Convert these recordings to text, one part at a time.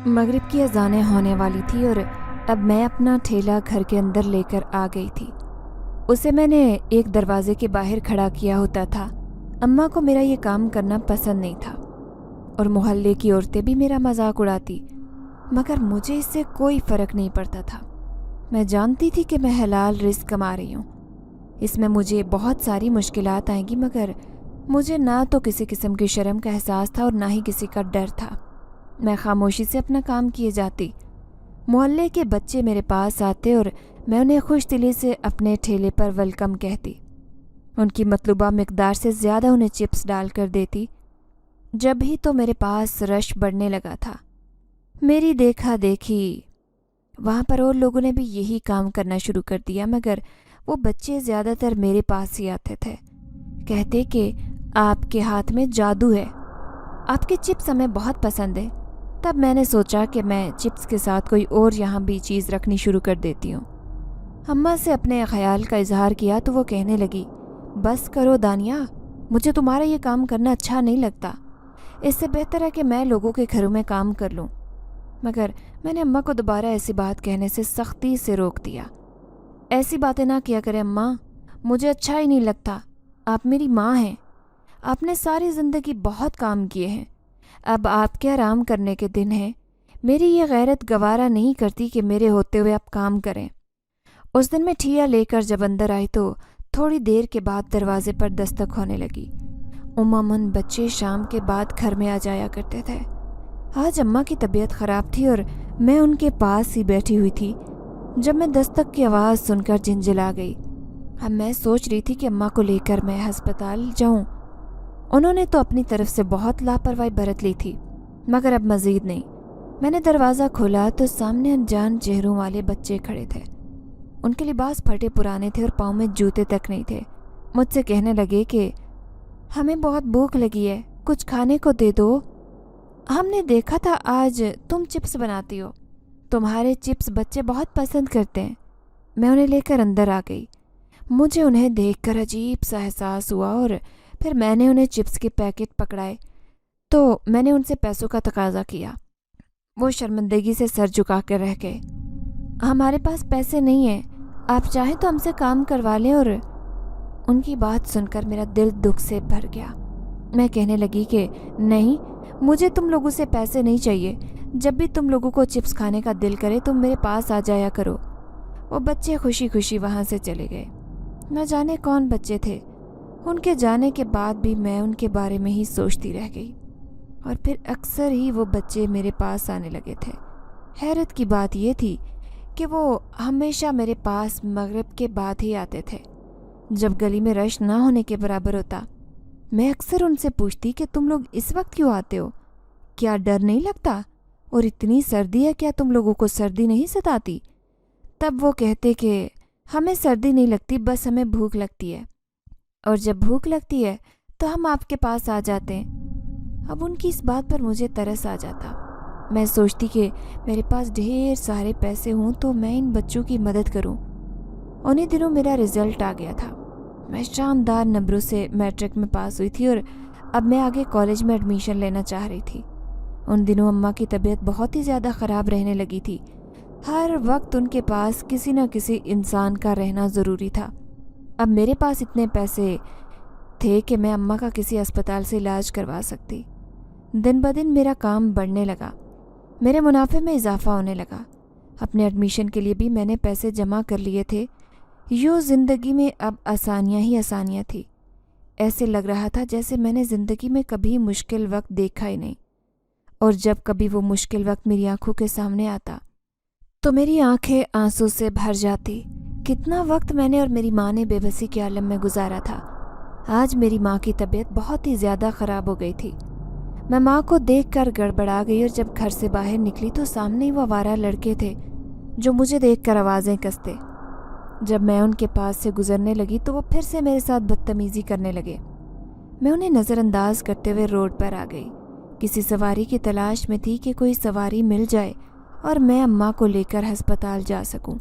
مغرب کی اذانیں ہونے والی تھی اور اب میں اپنا ٹھیلا گھر کے اندر لے کر آ گئی تھی۔ اسے میں نے ایک دروازے کے باہر کھڑا کیا ہوتا تھا۔ اماں کو میرا یہ کام کرنا پسند نہیں تھا اور محلے کی عورتیں بھی میرا مذاق اڑاتی، مگر مجھے اس سے کوئی فرق نہیں پڑتا تھا۔ میں جانتی تھی کہ میں حلال رزق کما رہی ہوں۔ اس میں مجھے بہت ساری مشکلات آئیں گی، مگر مجھے نہ تو کسی قسم کی شرم کا احساس تھا اور نہ ہی کسی کا ڈر تھا۔ میں خاموشی سے اپنا کام کیے جاتی۔ محلے کے بچے میرے پاس آتے اور میں انہیں خوش دلی سے اپنے ٹھیلے پر ویلکم کہتی۔ ان کی مطلوبہ مقدار سے زیادہ انہیں چپس ڈال کر دیتی۔ جب ہی تو میرے پاس رش بڑھنے لگا تھا۔ میری دیکھا دیکھی وہاں پر اور لوگوں نے بھی یہی کام کرنا شروع کر دیا، مگر وہ بچے زیادہ تر میرے پاس ہی آتے تھے، کہتے کہ آپ کے ہاتھ میں جادو ہے، آپ کے چپس ہمیں بہت پسند ہے۔ تب میں نے سوچا کہ میں چپس کے ساتھ کوئی اور یہاں بھی چیز رکھنی شروع کر دیتی ہوں۔ اماں سے اپنے خیال کا اظہار کیا تو وہ کہنے لگی، بس کرو دانیہ، مجھے تمہارا یہ کام کرنا اچھا نہیں لگتا، اس سے بہتر ہے کہ میں لوگوں کے گھروں میں کام کر لوں۔ مگر میں نے اماں کو دوبارہ ایسی بات کہنے سے سختی سے روک دیا۔ ایسی باتیں نہ کیا کریں اماں، مجھے اچھا ہی نہیں لگتا، آپ میری ماں ہیں، آپ نے ساری زندگی بہت کام کیے ہیں، اب آپ کے آرام کرنے کے دن ہیں، میری یہ غیرت گوارا نہیں کرتی کہ میرے ہوتے ہوئے آپ کام کریں۔ اس دن میں ٹھیا لے کر جب اندر آئی تو تھوڑی دیر کے بعد دروازے پر دستک ہونے لگی۔ عموماً بچے شام کے بعد گھر میں آ جایا کرتے تھے۔ آج اماں کی طبیعت خراب تھی اور میں ان کے پاس ہی بیٹھی ہوئی تھی جب میں دستک کی آواز سن کر جھنجھلا گئی۔ اب میں سوچ رہی تھی کہ اماں کو لے کر میں ہسپتال جاؤں۔ انہوں نے تو اپنی طرف سے بہت لاپرواہی برت لی تھی، مگر اب مزید نہیں۔ میں نے دروازہ کھولا تو سامنے انجان چہروں والے بچے کھڑے تھے۔ ان کے لباس پھٹے پرانے تھے اور پاؤں میں جوتے تک نہیں تھے۔ مجھ سے کہنے لگے کہ ہمیں بہت بھوک لگی ہے، کچھ کھانے کو دے دو، ہم نے دیکھا تھا آج تم چپس بناتی ہو، تمہارے چپس بچے بہت پسند کرتے ہیں۔ میں انہیں لے کر اندر آ گئی۔ مجھے انہیں دیکھ کر عجیب سا احساس ہوا اور پھر میں نے انہیں چپس کے پیکٹ پکڑائے تو میں نے ان سے پیسوں کا تقاضا کیا۔ وہ شرمندگی سے سر جھکا کر رہ گئے۔ ہمارے پاس پیسے نہیں ہیں، آپ چاہیں تو ہم سے کام کروا لیں۔ اور ان کی بات سن کر میرا دل دکھ سے بھر گیا۔ میں کہنے لگی کہ نہیں، مجھے تم لوگوں سے پیسے نہیں چاہیے، جب بھی تم لوگوں کو چپس کھانے کا دل کرے تم میرے پاس آ جایا کرو۔ وہ بچے خوشی خوشی وہاں سے چلے گئے۔ نہ جانے کون بچے تھے۔ ان کے جانے کے بعد بھی میں ان کے بارے میں ہی سوچتی رہ گئی، اور پھر اکثر ہی وہ بچے میرے پاس آنے لگے تھے۔ حیرت کی بات یہ تھی کہ وہ ہمیشہ میرے پاس مغرب کے بعد ہی آتے تھے، جب گلی میں رش نہ ہونے کے برابر ہوتا۔ میں اکثر ان سے پوچھتی کہ تم لوگ اس وقت کیوں آتے ہو؟ کیا ڈر نہیں لگتا؟ اور اتنی سردی ہے، کیا تم لوگوں کو سردی نہیں ستاتی؟ تب وہ کہتے کہ ہمیں سردی نہیں لگتی، بس ہمیں بھوک لگتی ہے، اور جب بھوک لگتی ہے تو ہم آپ کے پاس آ جاتے ہیں۔ اب ان کی اس بات پر مجھے ترس آ جاتا۔ میں سوچتی کہ میرے پاس ڈھیر سارے پیسے ہوں تو میں ان بچوں کی مدد کروں۔ انہی دنوں میرا رزلٹ آ گیا تھا۔ میں شاندار نمبروں سے میٹرک میں پاس ہوئی تھی اور اب میں آگے کالج میں ایڈمیشن لینا چاہ رہی تھی۔ ان دنوں اماں کی طبیعت بہت ہی زیادہ خراب رہنے لگی تھی۔ ہر وقت ان کے پاس کسی نہ کسی انسان کا رہنا ضروری تھا۔ اب میرے پاس اتنے پیسے تھے کہ میں اماں کا کسی اسپتال سے علاج کروا سکتی۔ دن بدن میرا کام بڑھنے لگا، میرے منافع میں اضافہ ہونے لگا۔ اپنے ایڈمیشن کے لیے بھی میں نے پیسے جمع کر لیے تھے۔ یوں زندگی میں اب آسانیاں ہی آسانیاں تھی۔ ایسے لگ رہا تھا جیسے میں نے زندگی میں کبھی مشکل وقت دیکھا ہی نہیں، اور جب کبھی وہ مشکل وقت میری آنکھوں کے سامنے آتا تو میری آنکھیں آنسو سے بھر جاتی۔ کتنا وقت میں نے اور میری ماں نے بے بسی کے عالم میں گزارا تھا۔ آج میری ماں کی طبیعت بہت ہی زیادہ خراب ہو گئی تھی۔ میں ماں کو دیکھ کر گڑبڑا گئی، اور جب گھر سے باہر نکلی تو سامنے ہی وہ آوارہ لڑکے تھے جو مجھے دیکھ کر آوازیں کستے۔ جب میں ان کے پاس سے گزرنے لگی تو وہ پھر سے میرے ساتھ بدتمیزی کرنے لگے۔ میں انہیں نظر انداز کرتے ہوئے روڈ پر آ گئی۔ کسی سواری کی تلاش میں تھی کہ کوئی سواری مل جائے اور میں اماں کو لے کر ہسپتال جا سکوں۔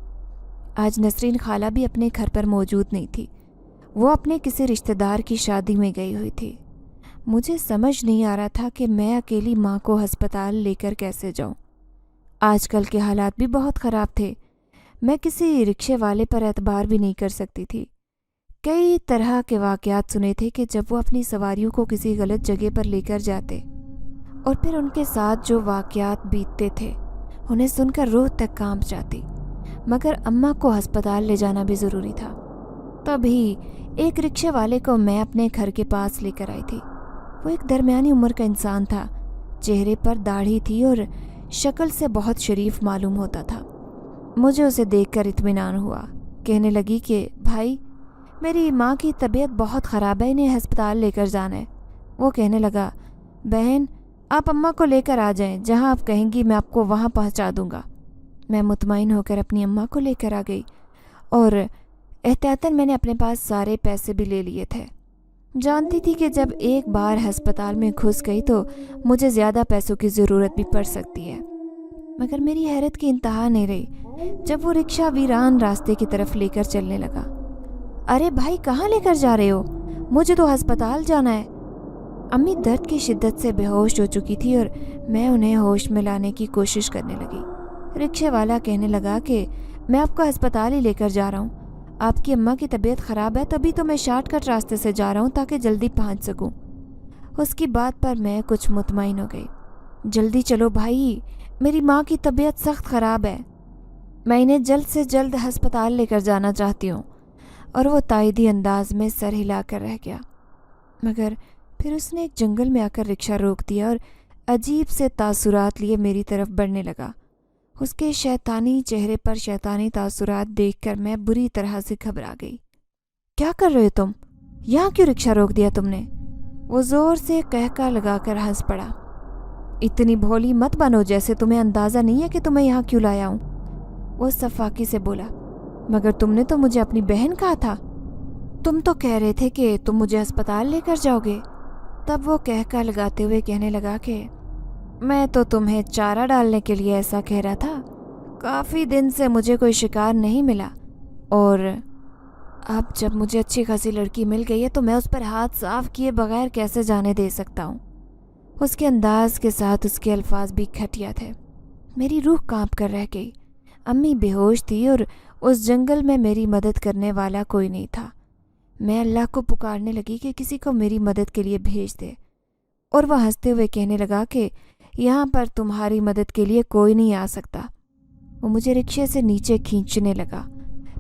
آج نسرین خالہ بھی اپنے گھر پر موجود نہیں تھی، وہ اپنے کسی رشتہ دار کی شادی میں گئی ہوئی تھی۔ مجھے سمجھ نہیں آ رہا تھا کہ میں اکیلی ماں کو ہسپتال لے کر کیسے جاؤں۔ آج کل کے حالات بھی بہت خراب تھے، میں کسی رکشے والے پر اعتبار بھی نہیں کر سکتی تھی۔ کئی طرح کے واقعات سنے تھے کہ جب وہ اپنی سواریوں کو کسی غلط جگہ پر لے کر جاتے اور پھر ان کے ساتھ جو واقعات بیتتے تھے انہیں سن کر روح تک کانپ جاتی، مگر اماں کو ہسپتال لے جانا بھی ضروری تھا۔ تبھی ایک رکشے والے کو میں اپنے گھر کے پاس لے کر آئی تھی۔ وہ ایک درمیانی عمر کا انسان تھا، چہرے پر داڑھی تھی اور شکل سے بہت شریف معلوم ہوتا تھا۔ مجھے اسے دیکھ کر اطمینان ہوا۔ کہنے لگی کہ بھائی، میری ماں کی طبیعت بہت خراب ہے، انہیں ہسپتال لے کر جانا ہے۔ وہ کہنے لگا، بہن آپ اماں کو لے کر آ جائیں، جہاں آپ کہیں گی میں آپ کو وہاں پہنچا دوں گا۔ میں مطمئن ہو کر اپنی اماں کو لے کر آ گئی اور احتیاطاً میں نے اپنے پاس سارے پیسے بھی لے لیے تھے۔ جانتی تھی کہ جب ایک بار ہسپتال میں گھس گئی تو مجھے زیادہ پیسوں کی ضرورت بھی پڑ سکتی ہے، مگر میری حیرت کی انتہا نہیں رہی جب وہ رکشہ ویران راستے کی طرف لے کر چلنے لگا۔ ارے بھائی، کہاں لے کر جا رہے ہو؟ مجھے تو ہسپتال جانا ہے۔ امی درد کی شدت سے بے ہوش ہو چکی تھی اور میں انہیں ہوش میں لانے کی کوشش کرنے لگی۔ رکشے والا کہنے لگا کہ میں آپ کو ہسپتال ہی لے کر جا رہا ہوں، آپ کی اماں کی طبیعت خراب ہے، تبھی تو میں شارٹ کٹ راستے سے جا رہا ہوں تاکہ جلدی پہنچ سکوں۔ اس کی بات پر میں کچھ مطمئن ہو گئی۔ جلدی چلو بھائی، میری ماں کی طبیعت سخت خراب ہے، میں انہیں جلد سے جلد ہسپتال لے کر جانا چاہتی ہوں۔ اور وہ تائیدی انداز میں سر ہلا کر رہ گیا، مگر پھر اس نے ایک جنگل میں آ کر رکشہ روک دیا اور عجیب سے تاثرات لیے میری طرف بڑھنے لگا۔ اس کے شیطانی چہرے پر شیطانی تاثرات دیکھ کر میں بری طرح سے گھبرا گئی۔ کیا کر رہے ہو تم؟ یہاں کیوں رکشہ روک دیا تم نے؟ وہ زور سے قہقہ لگا کر ہنس پڑا۔ اتنی بھولی مت بنو جیسے تمہیں اندازہ نہیں ہے کہ تمہیں یہاں کیوں لایا ہوں، وہ صفاقی سے بولا۔ مگر تم نے تو مجھے اپنی بہن کہا تھا، تم تو کہہ رہے تھے کہ تم مجھے ہسپتال لے کر جاؤ گے۔ تب وہ قہقہ لگاتے ہوئے کہنے لگا کہ میں تو تمہیں چارہ ڈالنے کے لیے ایسا کہہ رہا تھا، کافی دن سے مجھے کوئی شکار نہیں ملا، اور اب جب مجھے اچھی خاصی لڑکی مل گئی ہے تو میں اس پر ہاتھ صاف کیے بغیر کیسے جانے دے سکتا ہوں۔ اس کے انداز کے ساتھ اس کے الفاظ بھی گھٹیا تھے۔ میری روح کانپ کر رہ گئی۔ امی بے ہوش تھی اور اس جنگل میں میری مدد کرنے والا کوئی نہیں تھا۔ میں اللہ کو پکارنے لگی کہ کسی کو میری مدد کے لیے بھیج دے، اور وہ ہنستے ہوئے کہنے لگا کہ یہاں پر تمہاری مدد کے لیے کوئی نہیں آ سکتا۔ وہ مجھے رکشے سے نیچے کھینچنے لگا،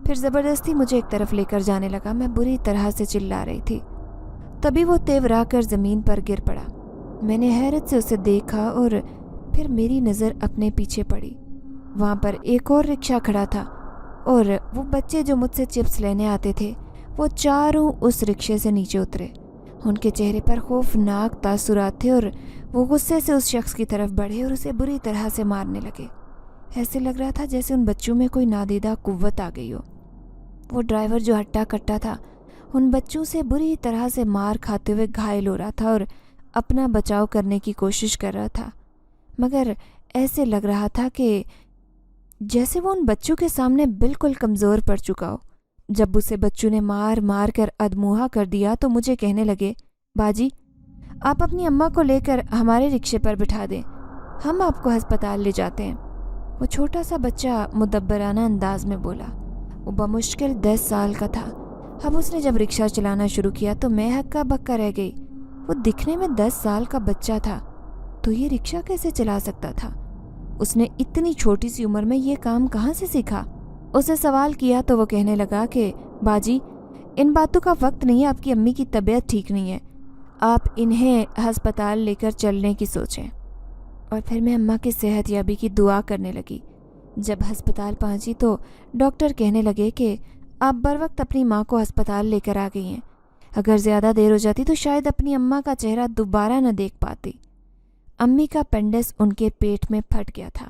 پھر زبردستی مجھے ایک طرف لے کر جانے لگا۔ میں بری طرح سے چلا رہی تھی، تبھی وہ تیورا کر زمین پر گر پڑا۔ میں نے حیرت سے اسے دیکھا اور پھر میری نظر اپنے پیچھے پڑی۔ وہاں پر ایک اور رکشہ کھڑا تھا اور وہ بچے جو مجھ سے چپس لینے آتے تھے وہ چاروں اس رکشے سے نیچے اترے۔ ان کے چہرے پر خوفناک تاثرات تھے اور وہ غصے سے اس شخص کی طرف بڑھے اور اسے بری طرح سے مارنے لگے۔ ایسے لگ رہا تھا جیسے ان بچوں میں کوئی نادیدہ قوت آ گئی ہو۔ وہ ڈرائیور جو ہٹا کٹا تھا ان بچوں سے بری طرح سے مار کھاتے ہوئے گھائل ہو رہا تھا اور اپنا بچاؤ کرنے کی کوشش کر رہا تھا، مگر ایسے لگ رہا تھا کہ جیسے وہ ان بچوں کے سامنے بالکل کمزور پڑ چکا ہو۔ جب اسے بچوں نے مار مار کر ادموہا کر دیا تو مجھے کہنے لگے، باجی آپ اپنی اماں کو لے کر ہمارے رکشے پر بٹھا دیں، ہم آپ کو ہسپتال لے جاتے ہیں۔ وہ چھوٹا سا بچہ مدبرانہ انداز میں بولا۔ وہ بمشکل 10 سال کا تھا۔ اب اس نے جب رکشہ چلانا شروع کیا تو میں ہکا بکا رہ گئی۔ وہ دکھنے میں 10 سال کا بچہ تھا تو یہ رکشہ کیسے چلا سکتا تھا؟ اس نے اتنی چھوٹی سی عمر میں یہ کام کہاں سے سیکھا؟ اسے سوال کیا تو وہ کہنے لگا کہ باجی ان باتوں کا وقت نہیں ہے، آپ کی امی کی طبیعت ٹھیک نہیں ہے، آپ انہیں ہسپتال لے کر چلنے کی سوچیں۔ اور پھر میں اماں کی صحت یابی کی دعا کرنے لگی۔ جب ہسپتال پہنچی تو ڈاکٹر کہنے لگے کہ آپ بر وقت اپنی ماں کو ہسپتال لے کر آ گئی ہیں، اگر زیادہ دیر ہو جاتی تو شاید اپنی اماں کا چہرہ دوبارہ نہ دیکھ پاتی۔ امی کا اپینڈس ان کے پیٹ میں پھٹ گیا تھا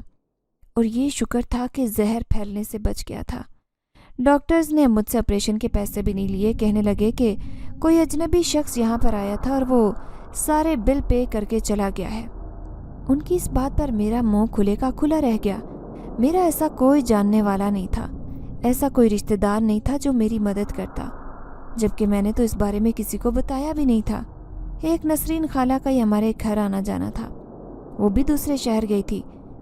اور یہ شکر تھا کہ زہر پھیلنے سے بچ گیا تھا۔ ڈاکٹرز نے مجھ سے آپریشن کے پیسے بھی نہیں لیے۔ کہنے لگے کہ کوئی اجنبی شخص یہاں پر آیا تھا اور وہ سارے بل پے کر کے چلا گیا ہے۔ ان کی اس بات پر میرا منہ کھلے کا کھلا رہ گیا۔ میرا ایسا کوئی جاننے والا نہیں تھا، ایسا کوئی رشتہ دار نہیں تھا جو میری مدد کرتا، جبکہ میں نے تو اس بارے میں کسی کو بتایا بھی نہیں تھا۔ ایک نسرین خالہ کا ہی ہمارے گھر آنا جانا تھا، وہ بھی دوسرے شہر گئی تھی،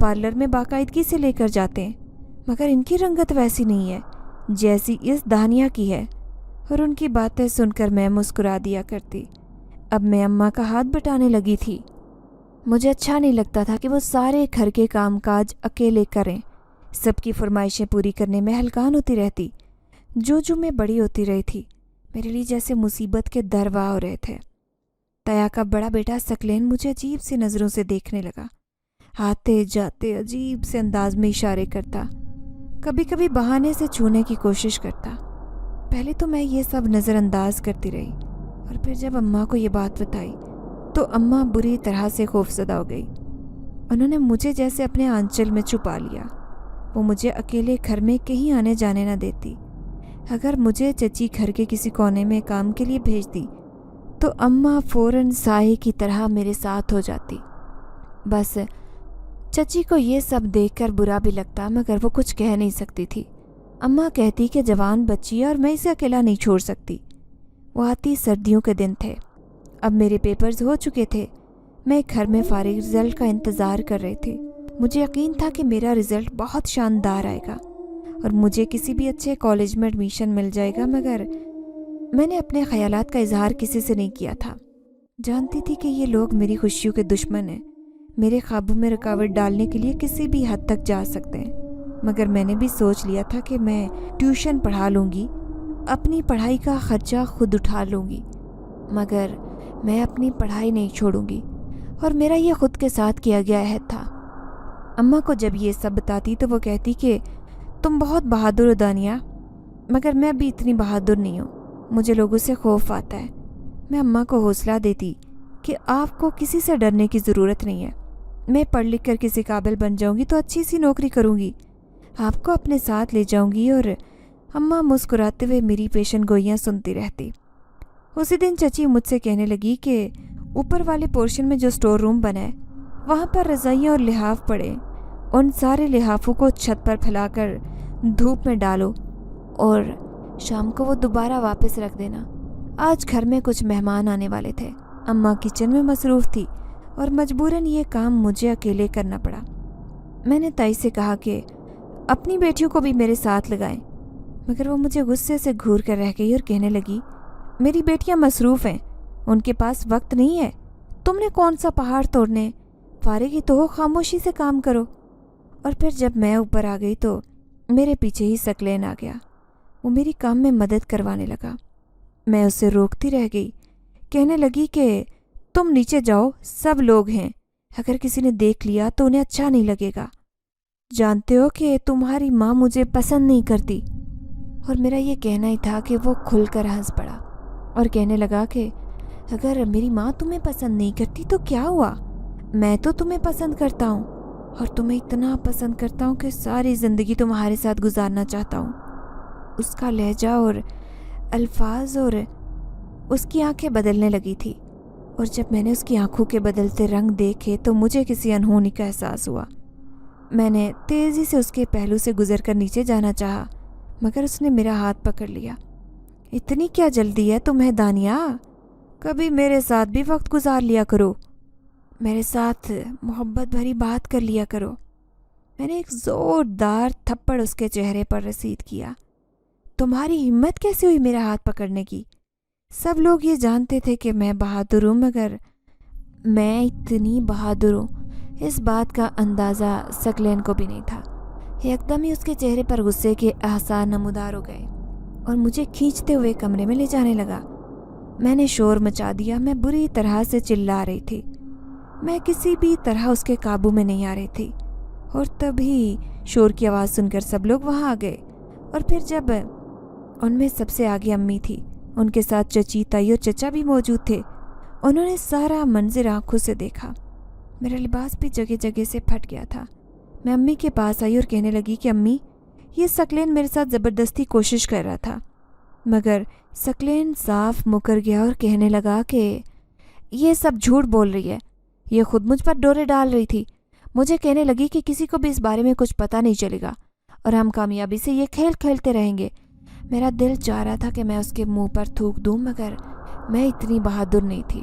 پارلر میں باقاعدگی سے لے کر جاتے ہیں، مگر ان کی رنگت ویسی نہیں ہے جیسی اس دانیہ کی ہے۔ اور ان کی باتیں سن کر میں مسکرا دیا کرتی۔ اب میں اماں کا ہاتھ بٹانے لگی تھی۔ مجھے اچھا نہیں لگتا تھا کہ وہ سارے گھر کے کام کاج اکیلے کریں، سب کی فرمائشیں پوری کرنے میں ہلکان ہوتی رہتی۔ جو میں بڑی ہوتی رہی تھی، میرے لیے جیسے مصیبت کے دروا ہو رہے تھے۔ تیا کا بڑا بیٹا سکلین مجھے عجیب سی نظروں سے دیکھنے لگا، آتے جاتے عجیب سے انداز میں اشارے کرتا، کبھی کبھی بہانے سے چھونے کی کوشش کرتا۔ پہلے تو میں یہ سب نظر انداز کرتی رہی، اور پھر جب اماں کو یہ بات بتائی تو اماں بری طرح سے خوفزدہ ہو گئی۔ انہوں نے مجھے جیسے اپنے آنچل میں چھپا لیا۔ وہ مجھے اکیلے گھر میں کہیں آنے جانے نہ دیتی۔ اگر مجھے چچی گھر کے کسی کونے میں کام کے لیے بھیجتی تو اماں فوراً سائے کی طرح میرے ساتھ ہو جاتی۔ بس چچی کو یہ سب دیکھ کر برا بھی لگتا، مگر وہ کچھ کہہ نہیں سکتی تھی۔ اماں کہتی کہ جوان بچی ہے اور میں اسے اکیلا نہیں چھوڑ سکتی۔ وہ آتی سردیوں کے دن تھے، اب میرے پیپرز ہو چکے تھے، میں گھر میں فارغ رزلٹ کا انتظار کر رہی تھی۔ مجھے یقین تھا کہ میرا رزلٹ بہت شاندار آئے گا اور مجھے کسی بھی اچھے کالج میں ایڈمیشن مل جائے گا، مگر میں نے اپنے خیالات کا اظہار کسی سے نہیں کیا تھا۔ جانتی تھی کہ یہ لوگ میری خوشیوں کے دشمن ہیں، میرے خوابوں میں رکاوٹ ڈالنے کے لیے کسی بھی حد تک جا سکتے ہیں، مگر میں نے بھی سوچ لیا تھا کہ میں ٹیوشن پڑھا لوں گی، اپنی پڑھائی کا خرچہ خود اٹھا لوں گی، مگر میں اپنی پڑھائی نہیں چھوڑوں گی، اور میرا یہ خود کے ساتھ کیا گیا عہد تھا۔ اماں کو جب یہ سب بتاتی تو وہ کہتی کہ تم بہت بہادر ہو دانیہ، مگر میں بھی اتنی بہادر نہیں ہوں، مجھے لوگوں سے خوف آتا ہے۔ میں اماں کو حوصلہ دیتی کہ آپ کو کسی سے ڈرنے کی ضرورت نہیں ہے، میں پڑھ لکھ کر کسی قابل بن جاؤں گی تو اچھی سی نوکری کروں گی، آپ کو اپنے ساتھ لے جاؤں گی۔ اور اماں مسکراتے ہوئے میری پیشن گوئیاں سنتی رہتی۔ اسی دن چچی مجھ سے کہنے لگی کہ اوپر والے پورشن میں جو سٹور روم بنا ہے وہاں پر رضائیاں اور لحاف پڑے، ان سارے لحافوں کو چھت پر پھیلا کر دھوپ میں ڈالو اور شام کو وہ دوبارہ واپس رکھ دینا۔ آج گھر میں کچھ مہمان آنے والے تھے، اماں کچن میں مصروف تھی اور مجبوراً یہ کام مجھے اکیلے کرنا پڑا۔ میں نے تائی سے کہا کہ اپنی بیٹیوں کو بھی میرے ساتھ لگائیں، مگر وہ مجھے غصے سے گھور کر رہ گئی اور کہنے لگی میری بیٹیاں مصروف ہیں، ان کے پاس وقت نہیں ہے، تم نے کون سا پہاڑ توڑنے، فارغ ہی تو ہو، خاموشی سے کام کرو۔ اور پھر جب میں اوپر آ گئی تو میرے پیچھے ہی سکلین آ گیا، وہ میری کام میں مدد کروانے لگا۔ میں اسے روکتی رہ گئی، کہنے لگی کہ تم نیچے جاؤ، سب لوگ ہیں، اگر کسی نے دیکھ لیا تو انہیں اچھا نہیں لگے گا، جانتے ہو کہ تمہاری ماں مجھے پسند نہیں کرتی۔ اور میرا یہ کہنا ہی تھا کہ وہ کھل کر ہنس پڑا اور کہنے لگا کہ اگر میری ماں تمہیں پسند نہیں کرتی تو کیا ہوا، میں تو تمہیں پسند کرتا ہوں، اور تمہیں اتنا پسند کرتا ہوں کہ ساری زندگی تمہارے ساتھ گزارنا چاہتا ہوں۔ اس کا لہجہ اور الفاظ اور اس کی آنکھیں بدلنے لگی تھی، اور جب میں نے اس کی آنکھوں کے بدلتے رنگ دیکھے تو مجھے کسی انہونی کا احساس ہوا۔ میں نے تیزی سے اس کے پہلو سے گزر کر نیچے جانا چاہا، مگر اس نے میرا ہاتھ پکڑ لیا۔ اتنی کیا جلدی ہے تمہیں دانیہ، کبھی میرے ساتھ بھی وقت گزار لیا کرو، میرے ساتھ محبت بھری بات کر لیا کرو۔ میں نے ایک زوردار تھپڑ اس کے چہرے پر رسید کیا۔ تمہاری ہمت کیسے ہوئی میرا ہاتھ پکڑنے کی؟ سب لوگ یہ جانتے تھے کہ میں بہادر ہوں، مگر میں اتنی بہادر ہوں اس بات کا اندازہ سکلین کو بھی نہیں تھا۔ ایک دم ہی اس کے چہرے پر غصے کے آثار نمودار ہو گئے اور مجھے کھینچتے ہوئے کمرے میں لے جانے لگا۔ میں نے شور مچا دیا، میں بری طرح سے چلا رہی تھی، میں کسی بھی طرح اس کے قابو میں نہیں آ رہی تھی۔ اور تبھی شور کی آواز سن کر سب لوگ وہاں آ گئے، اور پھر جب ان میں سب سے آگے امی تھی، ان کے ساتھ چچی، تائی اور چچا بھی موجود تھے۔ انہوں نے سارا منظر آنکھوں سے دیکھا۔ میرا لباس بھی جگہ جگہ سے پھٹ گیا تھا۔ میں امی کے پاس آئی اور کہنے لگی کہ امی، یہ سکلین میرے ساتھ زبردستی کوشش کر رہا تھا، مگر سکلین صاف مکر گیا اور کہنے لگا کہ یہ سب جھوٹ بول رہی ہے، یہ خود مجھ پر ڈورے ڈال رہی تھی، مجھے کہنے لگی کہ کسی کو بھی اس بارے میں کچھ پتہ نہیں چلے گا اور ہم کامیابی سے یہ کھیل کھیلتے رہیں گے۔ میرا دل چاہ رہا تھا کہ میں اس کے منہ پر تھوک دوں، مگر میں اتنی بہادر نہیں تھی۔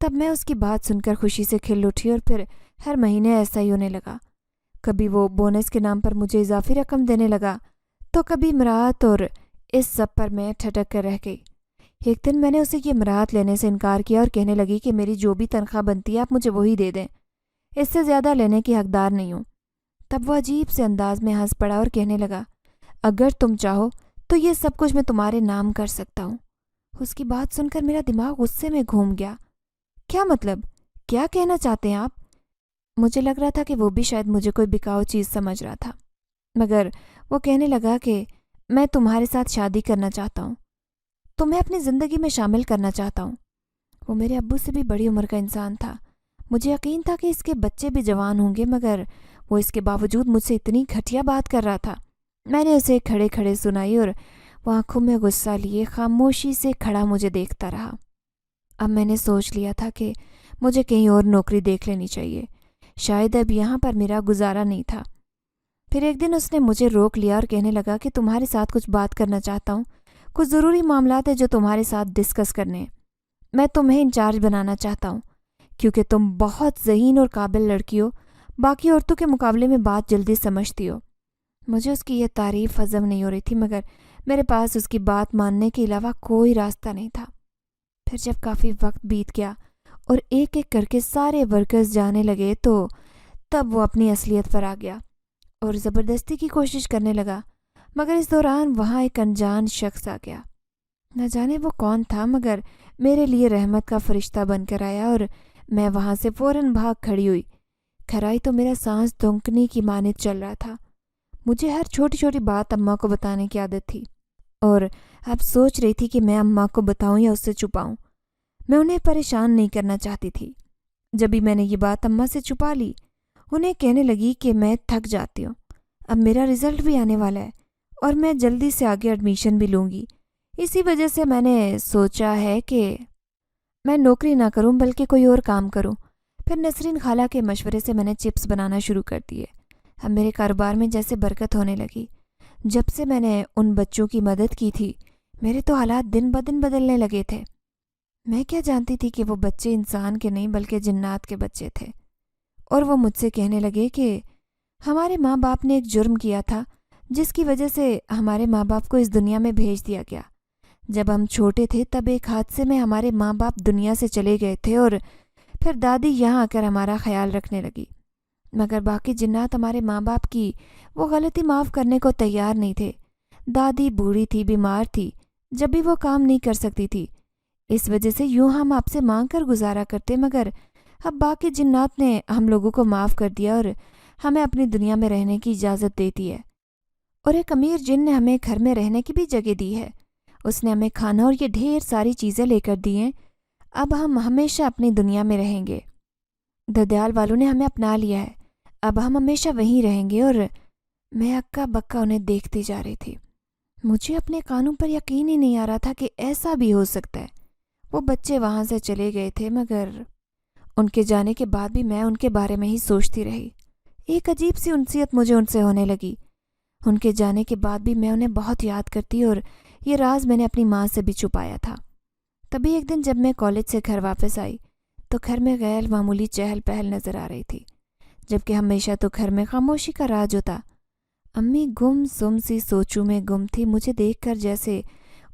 تب میں اس کی بات سن کر خوشی سے کھل اٹھی اور پھر ہر مہینے ایسا ہی ہونے لگا۔ کبھی وہ بونس کے نام پر مجھے اضافی رقم دینے لگا تو کبھی مراعات، اور اس سب پر میں ٹھٹک کر رہ گئی۔ ایک دن میں نے اسے یہ مراعات لینے سے انکار کیا اور کہنے لگی کہ میری جو بھی تنخواہ بنتی ہے آپ مجھے وہی دے دیں، اس سے زیادہ لینے کی حقدار نہیں ہوں۔ تب وہ عجیب سے انداز میں ہنس پڑا اور کہنے لگا، اگر تم چاہو تو یہ سب کچھ میں تمہارے نام کر سکتا ہوں۔ اس کی بات سن کر میرا دماغ غصے میں گھوم گیا۔ کیا مطلب؟ کیا کہنا چاہتے ہیں آپ؟ مجھے لگ رہا تھا کہ وہ بھی شاید مجھے کوئی بکاؤ چیز سمجھ رہا تھا، مگر وہ کہنے لگا کہ میں تمہارے ساتھ شادی کرنا چاہتا ہوں، تمہیں اپنی زندگی میں شامل کرنا چاہتا ہوں۔ وہ میرے ابو سے بھی بڑی عمر کا انسان تھا۔ مجھے یقین تھا کہ اس کے بچے بھی جوان ہوں گے، مگر وہ اس کے باوجود مجھ سے اتنی گھٹیا بات کر رہا تھا۔ میں نے اسے کھڑے کھڑے سنائی اور وہ آنکھوں میں غصہ لیے خاموشی سے کھڑا مجھے دیکھتا رہا۔ اب میں نے سوچ لیا تھا کہ مجھے کہیں اور نوکری دیکھ لینی چاہیے، شاید اب یہاں پر میرا گزارا نہیں تھا۔ پھر ایک دن اس نے مجھے روک لیا اور کہنے لگا کہ تمہارے ساتھ کچھ بات کرنا چاہتا ہوں، کچھ ضروری معاملات ہیں جو تمہارے ساتھ ڈسکس کرنے ہیں۔ میں تمہیں انچارج بنانا چاہتا ہوں کیونکہ تم بہت ذہین اور قابل لڑکی ہو، باقی عورتوں کے مقابلے میں بات جلدی سمجھتی ہو۔ مجھے اس کی یہ تعریف ہضم نہیں ہو رہی تھی، مگر میرے پاس اس کی بات ماننے کے علاوہ کوئی راستہ نہیں تھا۔ پھر جب کافی وقت بیت گیا اور ایک ایک کر کے سارے ورکرز جانے لگے تو تب وہ اپنی اصلیت پر آ گیا اور زبردستی کی کوشش کرنے لگا، مگر اس دوران وہاں ایک انجان شخص آ گیا۔ نہ جانے وہ کون تھا، مگر میرے لیے رحمت کا فرشتہ بن کر آیا اور میں وہاں سے فوراً بھاگ کھڑی ہوئی۔ کھرائی تو میرا سانس دھونکنے کی مانند چل رہا تھا۔ مجھے ہر چھوٹی چھوٹی بات اماں کو بتانے کی عادت تھی اور اب سوچ رہی تھی کہ میں اماں کو بتاؤں یا اس سے چھپاؤں۔ میں انہیں پریشان نہیں کرنا چاہتی تھی۔ جب بھی میں نے یہ بات اماں سے چھپا لی، انہیں کہنے لگی کہ میں تھک جاتی ہوں، اب میرا رزلٹ بھی آنے والا ہے اور میں جلدی سے آگے ایڈمیشن بھی لوں گی۔ اسی وجہ سے میں نے سوچا ہے کہ میں نوکری نہ کروں بلکہ کوئی اور کام کروں۔ پھر نسرین خالہ کے مشورے سے میں نے چپس بنانا شروع کر دیے۔ اب میرے کاروبار میں جیسے برکت ہونے لگی۔ جب سے میں نے ان بچوں کی مدد کی تھی، میرے تو حالات دن بدن بدلنے لگے تھے۔ میں کیا جانتی تھی کہ وہ بچے انسان کے نہیں بلکہ جنات کے بچے تھے۔ اور وہ مجھ سے کہنے لگے کہ ہمارے ماں باپ نے ایک جرم کیا تھا جس کی وجہ سے ہمارے ماں باپ کو اس دنیا میں بھیج دیا گیا۔ جب ہم چھوٹے تھے تب ایک حادثے میں ہمارے ماں باپ دنیا سے چلے گئے تھے اور پھر دادی یہاں آ کر ہمارا خیال رکھنے لگی، مگر باقی جنات ہمارے ماں باپ کی وہ غلطی معاف کرنے کو تیار نہیں تھے۔ دادی بوڑھی تھی، بیمار تھی، جب بھی وہ کام نہیں کر سکتی تھی، اس وجہ سے یوں ہم آپ سے مانگ کر گزارا کرتے، مگر اب باقی جنات نے ہم لوگوں کو معاف کر دیا اور ہمیں اپنی دنیا میں رہنے کی اجازت دیتی ہے۔ اور ایک امیر جن نے ہمیں گھر میں رہنے کی بھی جگہ دی ہے، اس نے ہمیں کھانا اور یہ ڈھیر ساری چیزیں لے کر دی ہیں۔ اب ہم ہمیشہ اپنی دنیا میں رہیں گے۔ ددیال والوں نے ہمیں اپنا لیا ہے، اب ہم ہمیشہ وہیں رہیں گے۔ اور میں اکا بکا انہیں دیکھتی جا رہی تھی۔ مجھے اپنے کانوں پر یقین ہی نہیں آ رہا تھا کہ ایسا بھی ہو سکتا ہے۔ وہ بچے وہاں سے چلے گئے تھے، مگر ان کے جانے کے بعد بھی میں ان کے بارے میں ہی سوچتی رہی۔ ایک عجیب سی انسیت مجھے ان سے ہونے لگی۔ ان کے جانے کے بعد بھی میں انہیں بہت یاد کرتی اور یہ راز میں نے اپنی ماں سے بھی چھپایا تھا۔ تبھی ایک دن جب میں کالج سے گھر واپس آئی تو گھر میں غیر معمولی چہل پہل نظر آ رہی تھی، جبکہ ہمیشہ تو گھر میں خاموشی کا راج ہوتا۔ امی گم سم سی سوچوں میں گم تھی، مجھے دیکھ کر جیسے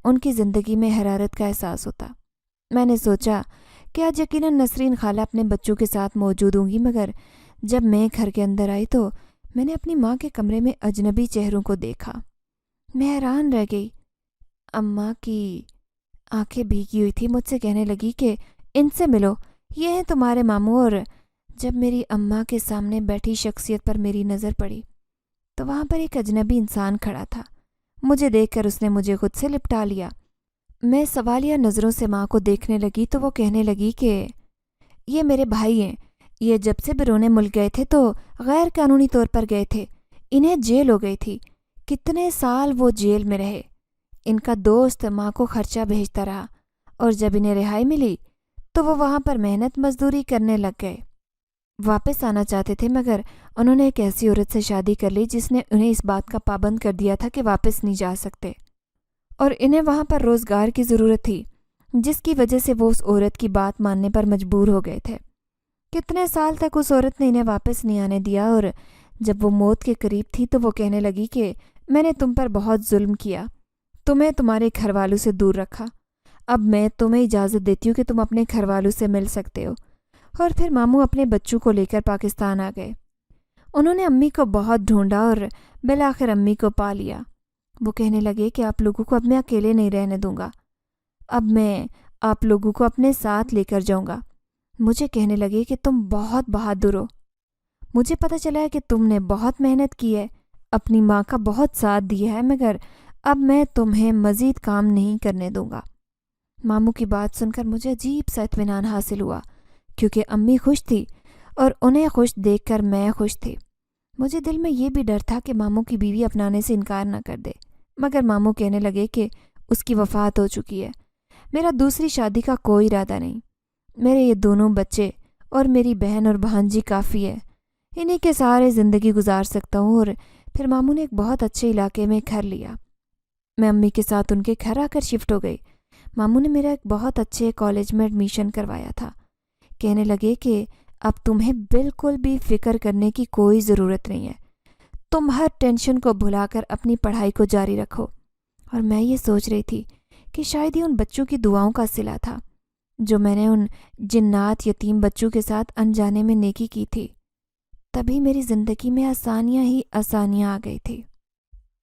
ان کی زندگی میں حرارت کا احساس ہوتا۔ میں نے سوچا کہ آج یقیناً نسرین خالہ اپنے بچوں کے ساتھ موجود ہوں گی، مگر جب میں گھر کے اندر آئی تو میں نے اپنی ماں کے کمرے میں اجنبی چہروں کو دیکھا۔ میں حیران رہ گئی۔ اماں کی آنکھیں بھیگی ہوئی تھی، مجھ سے کہنے لگی کہ ان سے ملو، یہ ہیں تمہارے ماموں۔ اور جب میری اماں کے سامنے بیٹھی شخصیت پر میری نظر پڑی تو وہاں پر ایک اجنبی انسان کھڑا تھا۔ مجھے دیکھ کر اس نے مجھے خود سے لپٹا لیا۔ میں سوالیہ نظروں سے ماں کو دیکھنے لگی تو وہ کہنے لگی کہ یہ میرے بھائی ہیں، یہ جب سے بیرون ملک گئے تھے تو غیر قانونی طور پر گئے تھے، انہیں جیل ہو گئی تھی، کتنے سال وہ جیل میں رہے۔ ان کا دوست ماں کو خرچہ بھیجتا رہا اور جب انہیں رہائی ملی تو وہ وہاں پر محنت مزدوری کرنے لگ گئے۔ واپس آنا چاہتے تھے، مگر انہوں نے ایک ایسی عورت سے شادی کر لی جس نے انہیں اس بات کا پابند کر دیا تھا کہ واپس نہیں جا سکتے، اور انہیں وہاں پر روزگار کی ضرورت تھی۔ جس کی وجہ سے وہ اس عورت کی بات ماننے پر مجبور ہو گئے تھے۔ کتنے سال تک اس عورت نے انہیں واپس نہیں آنے دیا، اور جب وہ موت کے قریب تھی تو وہ کہنے لگی کہ میں نے تم پر بہت ظلم کیا، تمہیں تمہارے گھر والوں سے دور رکھا، اب میں تمہیں اجازت دیتی ہوں کہ تم اپنے گھر والوں سے مل سکتے ہو۔ اور پھر ماموں اپنے بچوں کو لے کر پاکستان آ گئے۔ انہوں نے امی کو بہت ڈھونڈا اور بالآخر امی کو پا لیا۔ وہ کہنے لگے کہ آپ لوگوں کو اب میں اکیلے نہیں رہنے دوں گا، اب میں آپ لوگوں کو اپنے ساتھ لے کر جاؤں گا۔ مجھے کہنے لگے کہ تم بہت بہادر ہو، مجھے پتہ چلا ہے کہ تم نے بہت محنت کی ہے، اپنی ماں کا بہت ساتھ دیا ہے، مگر اب میں تمہیں مزید کام نہیں کرنے دوں گا۔ ماموں کی بات سن کر مجھے عجیب سا اطمینان حاصل ہوا، کیونکہ امی خوش تھی اور انہیں خوش دیکھ کر میں خوش تھی۔ مجھے دل میں یہ بھی ڈر تھا کہ ماموں کی بیوی اپنانے سے انکار نہ کر دے، مگر ماموں کہنے لگے کہ اس کی وفات ہو چکی ہے، میرا دوسری شادی کا کوئی ارادہ نہیں، میرے یہ دونوں بچے اور میری بہن اور بھانجی کافی ہے، انہی کے سارے زندگی گزار سکتا ہوں۔ اور پھر ماموں نے ایک بہت اچھے علاقے میں گھر لیا۔ میں امی کے ساتھ ان کے گھر آ کر شفٹ ہو گئی۔ ماموں نے میرا ایک بہت اچھے کالج میں ایڈمیشن کروایا تھا۔ کہنے لگے کہ اب تمہیں بالکل بھی فکر کرنے کی کوئی ضرورت نہیں ہے، تم ہر ٹینشن کو بھلا کر اپنی پڑھائی کو جاری رکھو۔ اور میں یہ سوچ رہی تھی کہ شاید یہ ان بچوں کی دعاؤں کا صلہ تھا جو میں نے ان جنات یتیم بچوں کے ساتھ انجانے میں نیکی کی تھی۔ تبھی میری زندگی میں آسانیاں ہی آسانیاں آ گئی تھی۔